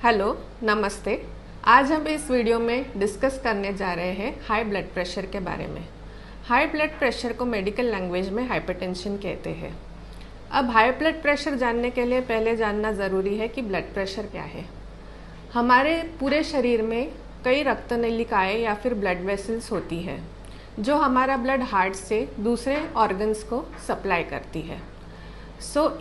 Hello, नमस्ते। आज हम इस वीडियो में डिस्कस करने जा रहे हैं हाई ब्लड प्रेशर के बारे में। हाई ब्लड प्रेशर को मेडिकल लैंग्वेज में हाइपरटेंशन कहते हैं। अब हाई ब्लड प्रेशर जानने के लिए पहले जानना ज़रूरी है कि ब्लड प्रेशर क्या है। हमारे पूरे शरीर में कई रक्तनलिकाएं या फिर ब्लड वेसल्स होती है जो हमारा ब्लड हार्ट से दूसरे ऑर्गन्स को सप्लाई करती है।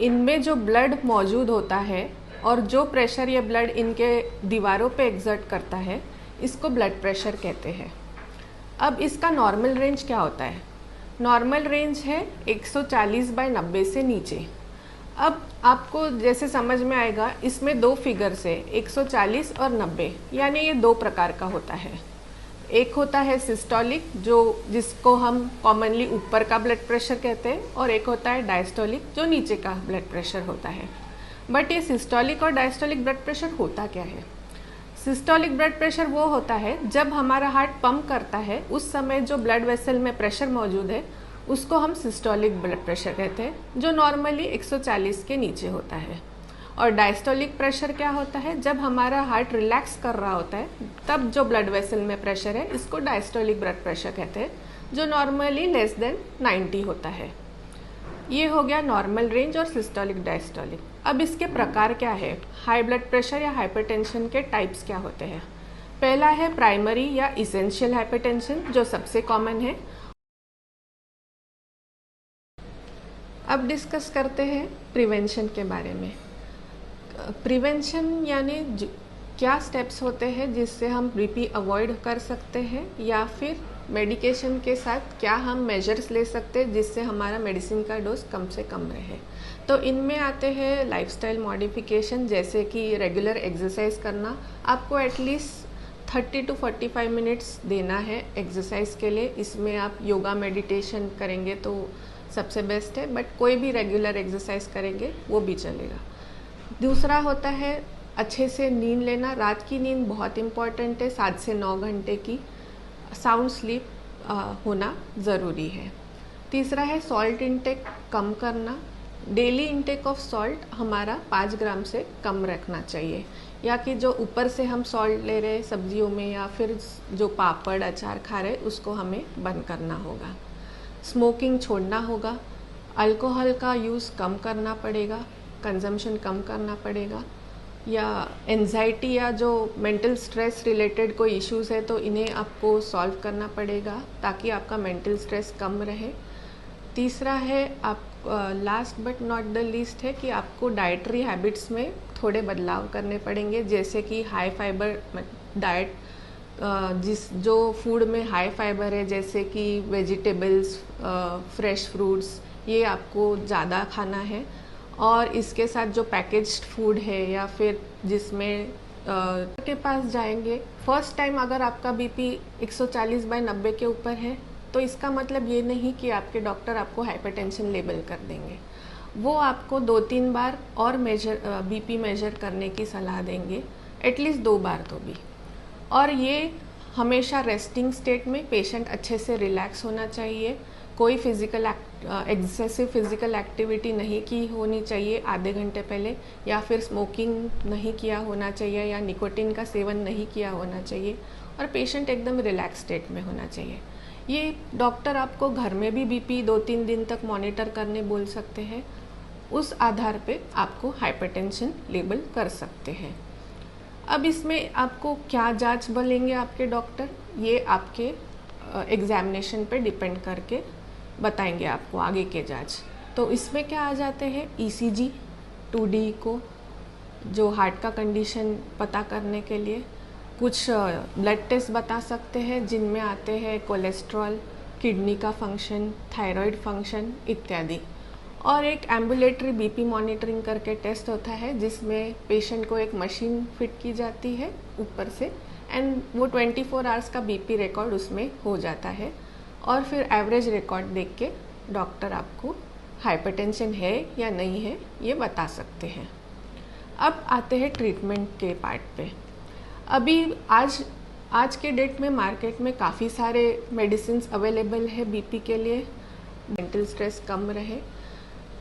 इनमें जो ब्लड मौजूद होता है और जो प्रेशर ये ब्लड इनके दीवारों पे एग्जर्ट करता है, इसको ब्लड प्रेशर कहते हैं। अब इसका नॉर्मल रेंज क्या होता है? नॉर्मल रेंज है 140/90 से नीचे। अब आपको जैसे समझ में आएगा, इसमें दो फिगर्स है, 140 और 90, यानी ये दो प्रकार का होता है। एक होता है सिस्टोलिक, जिसको हम कॉमनली ऊपर का ब्लड प्रेशर कहते हैं, और एक होता है डायस्टोलिक, जो नीचे का ब्लड प्रेशर होता है। बट ये सिस्टोलिक और डायस्टोलिक ब्लड प्रेशर होता क्या है? सिस्टोलिक ब्लड प्रेशर वो होता है जब हमारा हार्ट पंप करता है, उस समय जो ब्लड वेसल में प्रेशर मौजूद है उसको हम सिस्टोलिक ब्लड प्रेशर कहते हैं, जो नॉर्मली 140 के नीचे होता है। और डायस्टोलिक प्रेशर क्या होता है? जब हमारा हार्ट रिलैक्स कर रहा होता है तब जो ब्लड वेसल में प्रेशर है, इसको डायस्टोलिक ब्लड प्रेशर कहते हैं, जो नॉर्मली लेस देन 90 होता है। ये हो गया नॉर्मल रेंज और सिस्टोलिक डायस्टोलिक। अब इसके प्रकार क्या है? हाई ब्लड प्रेशर या हाइपरटेंशन के टाइप्स क्या होते हैं? पहला है प्राइमरी या इसेंशियल हाइपरटेंशन, जो सबसे कॉमन है। अब डिस्कस करते हैं प्रिवेंशन के बारे में। प्रिवेंशन यानी क्या स्टेप्स होते हैं जिससे हम बीपी अवॉइड कर सकते हैं, या फिर मेडिकेशन के साथ क्या हम मेजर्स ले सकते हैं जिससे हमारा मेडिसिन का डोज कम से कम रहे। तो इनमें आते हैं लाइफस्टाइल मॉडिफिकेशन, जैसे कि रेगुलर एक्सरसाइज करना। आपको एटलीस्ट 30 to 45 मिनट्स देना है एक्सरसाइज के लिए। इसमें आप योगा मेडिटेशन करेंगे तो सबसे बेस्ट है, बट कोई भी रेगुलर एक्सरसाइज करेंगे वो भी चलेगा। दूसरा होता है अच्छे से नींद लेना। रात की नींद बहुत इम्पॉर्टेंट है, 7 से 9 घंटे की साउंड स्लीप होना ज़रूरी है। तीसरा है सॉल्ट इंटेक कम करना। डेली इंटेक ऑफ सॉल्ट हमारा 5 ग्राम से कम रखना चाहिए, या कि जो ऊपर से हम सॉल्ट ले रहे हैं सब्जियों में, या फिर जो पापड़ अचार खा रहे हैं उसको हमें बंद करना होगा। स्मोकिंग छोड़ना होगा। अल्कोहल का यूज़ कम करना पड़ेगा, कंजम्पशन कम करना पड़ेगा। या एंजाइटी या जो मेंटल स्ट्रेस रिलेटेड कोई इश्यूज़ है तो इन्हें आपको सॉल्व करना पड़ेगा ताकि आपका मेंटल स्ट्रेस कम रहे। तीसरा है आप last but not the least है कि आपको डाइटरी हैबिट्स में थोड़े बदलाव करने पड़ेंगे, जैसे कि हाई फाइबर डाइट, जो फूड में हाई फाइबर है, जैसे कि वेजिटेबल्स, फ्रेश फ्रूट्स, ये आपको ज़्यादा खाना है। और इसके साथ जो पैकेज्ड फूड है या फिर जिसमें के पास जाएंगे, फर्स्ट टाइम अगर आपका बीपी 140/90 के ऊपर है तो इसका मतलब ये नहीं कि आपके डॉक्टर आपको हाइपरटेंशन लेबल कर देंगे। वो आपको 2-3 बार और बीपी मेजर करने की सलाह देंगे, एटलीस्ट 2 बार तो भी। और ये हमेशा रेस्टिंग स्टेट में पेशेंट अच्छे से रिलैक्स होना चाहिए। कोई एक्सेसिव फिजिकल एक्टिविटी नहीं की होनी चाहिए आधे घंटे पहले, या फिर स्मोकिंग नहीं किया होना चाहिए, या निकोटीन का सेवन नहीं किया होना चाहिए, और पेशेंट एकदम रिलैक्स स्टेट में होना चाहिए। ये डॉक्टर आपको घर में भी बीपी 2-3 दिन तक मॉनिटर करने बोल सकते हैं। उस आधार पे आपको हाइपरटेंशन लेबल कर सकते हैं। अब इसमें आपको क्या जांच बोलेंगे आपके डॉक्टर, ये आपके एग्जामिनेशन पे डिपेंड करके बताएंगे आपको आगे के जांच। तो इसमें क्या आ जाते हैं, ईसीजी, 2D को, जो हार्ट का कंडीशन पता करने के लिए। कुछ ब्लड टेस्ट बता सकते हैं जिनमें आते हैं कोलेस्ट्रॉल, किडनी का फंक्शन, थायराइड फंक्शन इत्यादि। और एक एम्बुलेटरी बीपी मॉनिटरिंग करके टेस्ट होता है, जिसमें पेशेंट को एक मशीन फिट की जाती है ऊपर से, एंड वो 24 आवर्स का बीपी रिकॉर्ड उसमें हो जाता है। और फिर एवरेज रिकॉर्ड देख के डॉक्टर आपको हाइपरटेंशन है या नहीं है ये बता सकते हैं। अब आते हैं ट्रीटमेंट के पार्ट पे। अभी आज के डेट में मार्केट में काफ़ी सारे मेडिसिन अवेलेबल है बीपी के लिए, मेंटल स्ट्रेस कम रहे।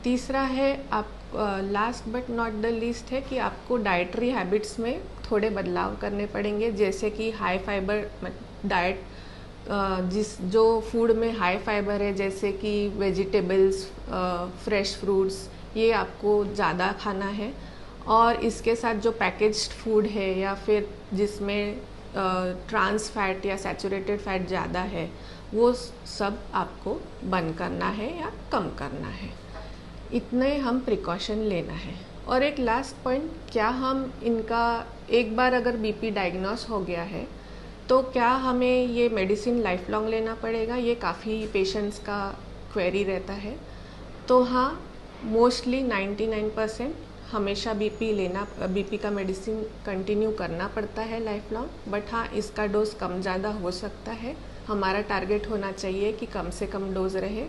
तीसरा है आप last but not the least है कि आपको डाइटरी हैबिट्स में थोड़े बदलाव करने पड़ेंगे, जैसे कि हाई फाइबर डाइट, जो फूड में हाई फाइबर है जैसे कि वेजिटेबल्स, फ्रेश फ्रूट्स, ये आपको ज़्यादा खाना है। और इसके साथ जो पैकेज्ड फूड है या फिर जिसमें ट्रांस फैट या सैचुरेटेड फैट ज़्यादा है, वो सब आपको बंद करना है या कम करना है। इतने हम प्रिकॉशन लेना है। और एक लास्ट पॉइंट, क्या हम इनका एक बार अगर बीपी डायग्नोस हो गया है तो क्या हमें ये मेडिसिन लाइफ लॉन्ग लेना पड़ेगा? ये काफ़ी पेशेंट्स का क्वेरी रहता है। तो हाँ, मोस्टली 99% हमेशा बीपी का मेडिसिन कंटिन्यू करना पड़ता है लाइफ लॉन्ग। बट हाँ, इसका डोज कम ज़्यादा हो सकता है। हमारा टारगेट होना चाहिए कि कम से कम डोज रहे।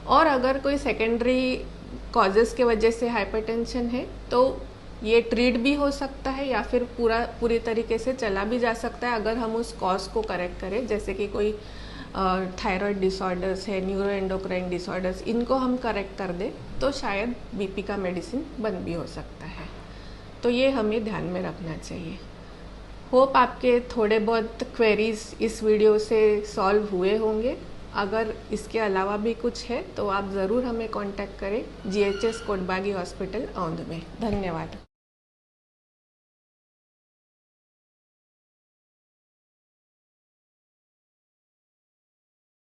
और अगर कोई सेकेंडरी कॉजेज़ के वजह से हाइपरटेंशन है तो ये ट्रीट भी हो सकता है या फिर पूरी तरीके से चला भी जा सकता है अगर हम उस कॉज को करेक्ट करें। जैसे कि कोई थायराइड डिसऑर्डर्स है, न्यूरो एंडोक्राइन डिसऑर्डर्स, इनको हम करेक्ट कर दें तो शायद बीपी का मेडिसिन बंद भी हो सकता है। तो ये हमें ध्यान में रखना चाहिए। होप आपके थोड़े बहुत क्वेरीज इस वीडियो से सॉल्व हुए होंगे। अगर इसके अलावा भी कुछ है तो आप ज़रूर हमें कांटेक्ट करें। GHS कोटबागी हॉस्पिटल, औंध में। धन्यवाद।